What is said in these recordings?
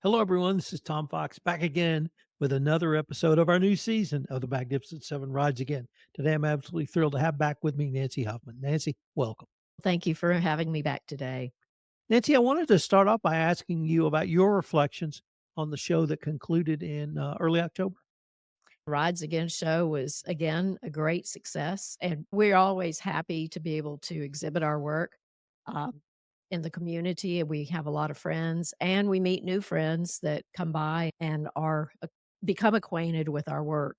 Hello, everyone. This is Tom Fox back again with another episode of our new season of the Magnificent Seven Rides Again. Today, I'm absolutely thrilled to have back with me Nancy Huffman. Nancy, welcome. Thank you for having me back today. Nancy, I wanted to start off by asking you about your reflections on the show that concluded in early October. Rides Again show was again a great success, and we're always happy to be able to exhibit our work um, in the community. We have a lot of friends, and we meet new friends that come by and are become acquainted with our work.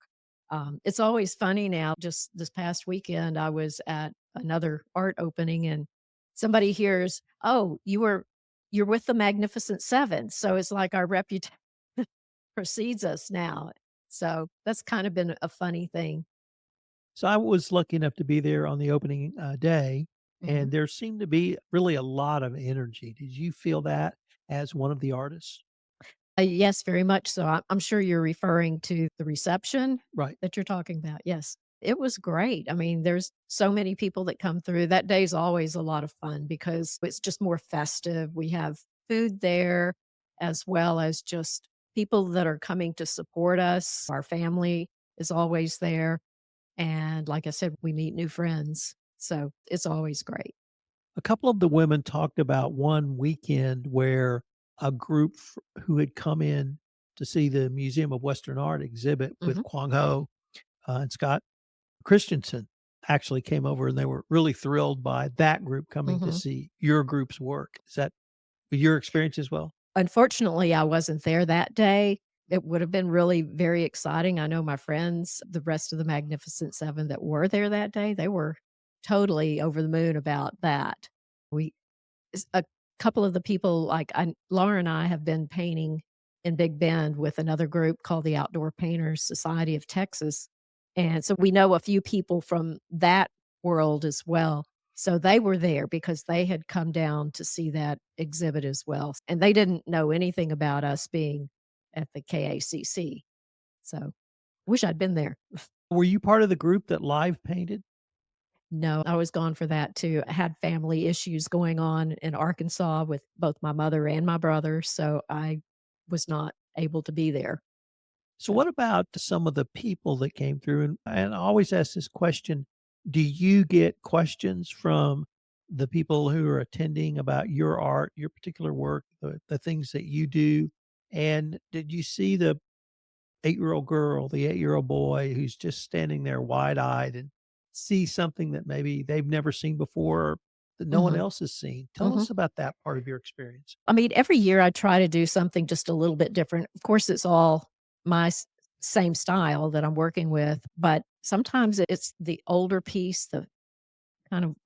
It's always funny now. Just this past weekend, I was at another art opening, and somebody hears, "Oh, you're with the Magnificent Seven," so it's like our reputation precedes us now. So that's kind of been a funny thing. So I was lucky enough to be there on the opening day, Mhm. and there seemed to be really a lot of energy. Did you feel that as one of the artists? Yes, very much so. I'm sure you're referring to the reception Right. that you're talking about. Yes. It was great. I mean, there's so many people that come through. That day's always a lot of fun because it's just more festive. We have food there as well as just people that are coming to support us. Our family is always there. And like I said, we meet new friends. So it's always great. A couple of the women talked about one weekend where a group who had come in to see the Museum of Western Art exhibit with Mhm. Kwang Ho and Scott Christensen actually came over, and they were really thrilled by that group coming to Mhm. see your group's work. Is that your experience as well? Unfortunately, I wasn't there that day. It would have been really very exciting. I know my friends, the rest of the Magnificent Seven that were there that day, they were totally over the moon about that. We a couple of the people like Laura and I have been painting in Big Bend with another group called the Outdoor Painters Society of Texas. And so we know a few people from that world as well. So they were there because they had come down to see that exhibit as well. And they didn't know anything about us being at the KACC. So wish I'd been there. Were you part of the group that live painted? No, I was gone for that too. I had family issues going on in Arkansas with both my mother and my brother, so I was not able to be there. So, So, what about some of the people that came through? And I always ask this question: do you get questions from the people who are attending about your art, your particular work, the things that you do? And did you see the 8-year-old girl, the 8-year-old boy who's just standing there wide eyed and see something that maybe they've never seen before or that no one mhm, else has seen? Tell mhm. us about that part of your experience. I mean, every year I try to do something just a little bit different. Of course, it's all my same style that I'm working with, but sometimes it's the older piece, the kind of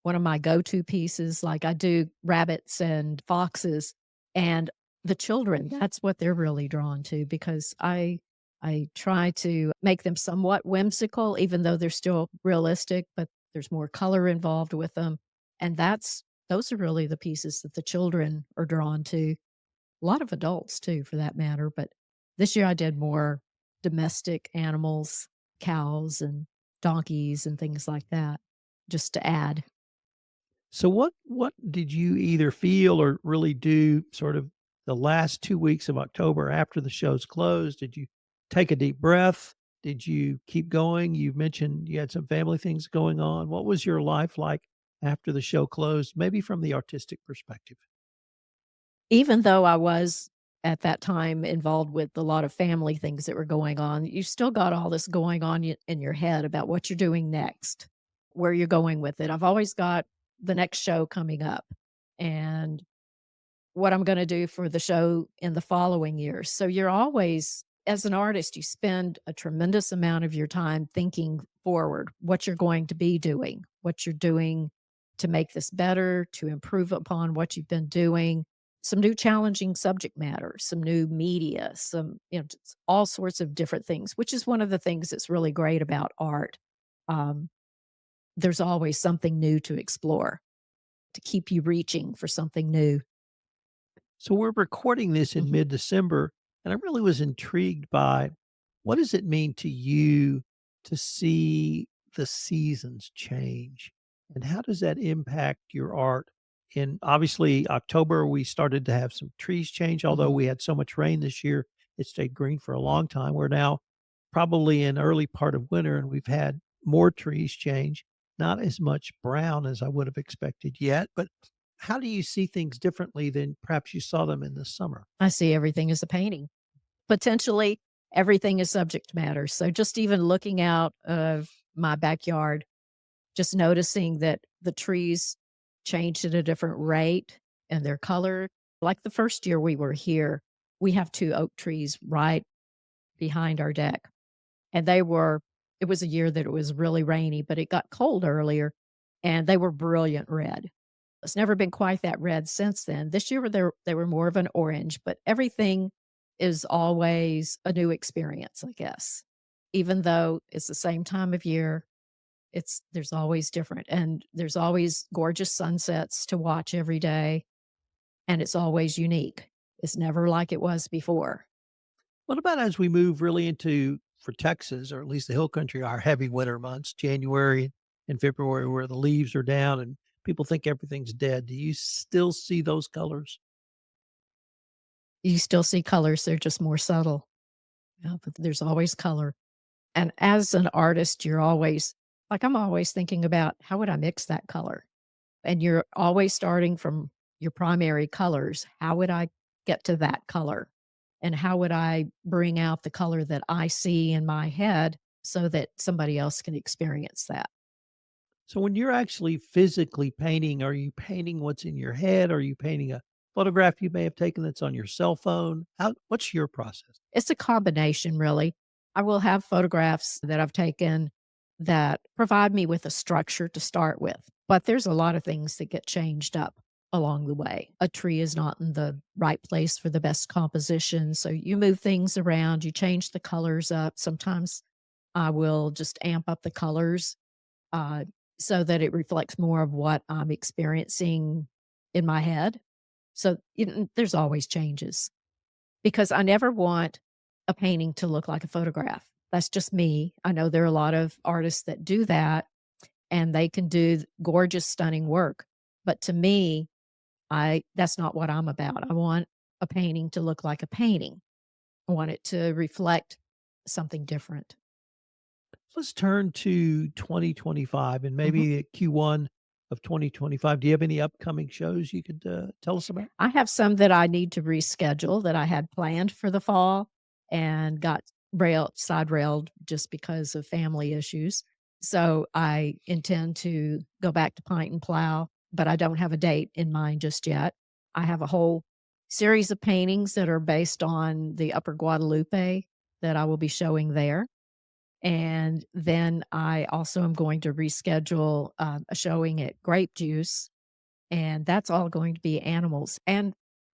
one of my go-to pieces, like, I do rabbits and foxes, and the children, that's what they're really drawn to because I try to make them somewhat whimsical, even though they're still realistic, but there's more color involved with them, and those are really the pieces that the children are drawn to. A lot of adults too, for that matter, but this year I did more domestic animals, cows and donkeys and things like that, just to add. So what did you either feel or really do sort of the last 2 weeks of October after the show's closed? Did you take a deep breath? Did you keep going? You mentioned you had some family things going on. What was your life like after the show closed, maybe from the artistic perspective? Even though I was at that time involved with a lot of family things that were going on, you still got all this going on in your head about what you're doing next, where you're going with it. I've always got the next show coming up and what I'm gonna do for the show in the following years. So you're always as an artist, you spend a tremendous amount of your time thinking forward, what you're going to be doing, what you're doing to make this better, to improve upon what you've been doing, some new challenging subject matter, some new media, some, just all sorts of different things, which is one of the things that's really great about art. Um, there's always something new to explore to keep you reaching for something new. So we're recording this in Mhm. mid-December, and I really was intrigued by what does it mean to you to see the seasons change? And how does that impact your art In obviously October, we started to have some trees change, although Mhm. we had so much rain this year, it stayed green for a long time. We're now probably in early part of winter, and we've had more trees change, not as much brown as I would have expected yet, but how do you see things differently than perhaps you saw them in the summer? I see everything as a painting. Potentially, everything is subject matter. So just even looking out of my backyard, just noticing that the trees changed at a different rate and their color. Like the first year we were here, we have 2 oak trees right behind our deck, and it was a year that it was really rainy, but it got cold earlier, and they were brilliant red. It's never been quite that red since then. This year, they were more of an orange, but everything is always a new experience, I guess. Even though it's the same time of year, there's always different, and there's always gorgeous sunsets to watch every day, and it's always unique. It's never like it was before. What about as we move really into, for Texas, or at least the hill country, our heavy winter months, January and February, where the leaves are down and people think everything's dead? Do you still see those colors? You still see colors, they're just more subtle. Yeah, but there's always color. And as an artist, you're always like, I'm always thinking about how would I mix that color? And you're always starting from your primary colors. How would I get to that color? And how would I bring out the color that I see in my head so that somebody else can experience that? So when you're actually physically painting, are you painting what's in your head? Are you painting a photograph you may have taken that's on your cell phone? What's your process? It's a combination, really. I will have photographs that I've taken that provide me with a structure to start with, but there's a lot of things that get changed up along the way. A tree is not in the right place for the best composition, so you move things around, you change the colors up. Sometimes I will just amp up the colors uh, so that it reflects more of what I'm experiencing in my head. So there's always changes because I never want a painting to look like a photograph. That's just me. I know there are a lot of artists that do that and they can do gorgeous, stunning work. But to me, I that's not what I'm about. I want a painting to look like a painting. I want it to reflect something different. Let's turn to 2025 and Mhm. maybe Q1 of 2025. Do you have any upcoming shows you could tell us about? I have some that I need to reschedule that I had planned for the fall and got side railed just because of family issues. So I intend to go back to Pint and Plow, but I don't have a date in mind just yet. I have a whole series of paintings that are based on the Upper Guadalupe that I will be showing there. And then I also am going to reschedule a showing at Grape Juice, and that's all going to be animals and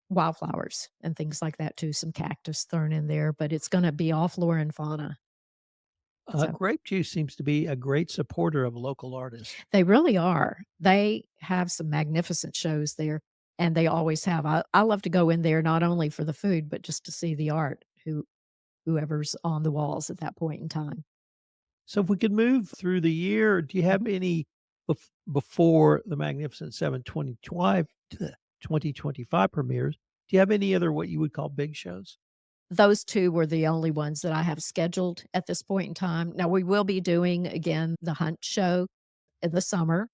wildflowers and things like that too, some cactus thrown in there, but it's gonna be all flora and fauna. So, Grape Juice seems to be a great supporter of local artists. they really are. They have some magnificent shows there, and they always have. I love to go in there not only for the food, but just to see the art, whoever's on the walls at that point in time. So if we could move through the year, do you have Mhm. any before the Magnificent Seven 2025 premieres? Do you have any other what you would call big shows? Those 2 were the only ones that I have scheduled at this point in time. Now we will be doing, again, the Hunt show in the summer,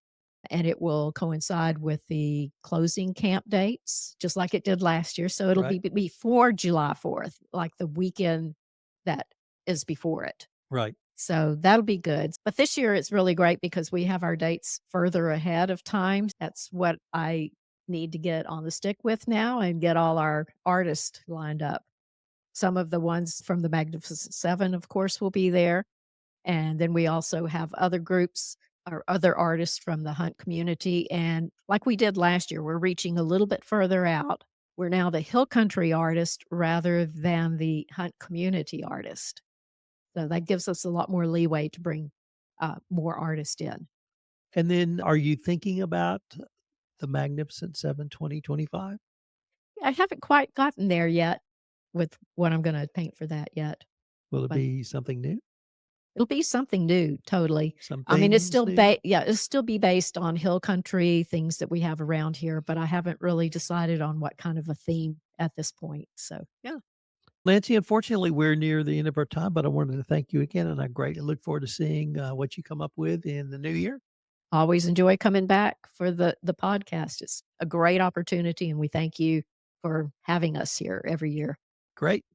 and it will coincide with the closing camp dates, just like it did last year. So it'll Right, be before July 4th, like the weekend that is before it. right. So that'll be good. But this year it's really great because we have our dates further ahead of time. That's what I need to get on the stick with now and get all our artists lined up. Some of the ones from the Magnificent Seven, of course, will be there. And then we also have other groups or other artists from the hunt community. And like we did last year, we're reaching a little bit further out. We're now the hill country artist rather than the hunt community artist. So that gives us a lot more leeway to bring more artists in. And then are you thinking about the Magnificent Seven 2025? I haven't quite gotten there yet with what I'm going to paint for that yet, Will it but be something new? It'll be something new, totally. Some I mean, it's themes still new? yeah, it'll still be based on hill country, things that we have around here, but I haven't really decided on what kind of a theme at this point, so, yeah. Nancy, unfortunately, we're near the end of our time, but I wanted to thank you again, and I greatly look forward to seeing, what you come up with in the new year. Always enjoy coming back for the podcast. It's a great opportunity, and we thank you for having us here every year. Great.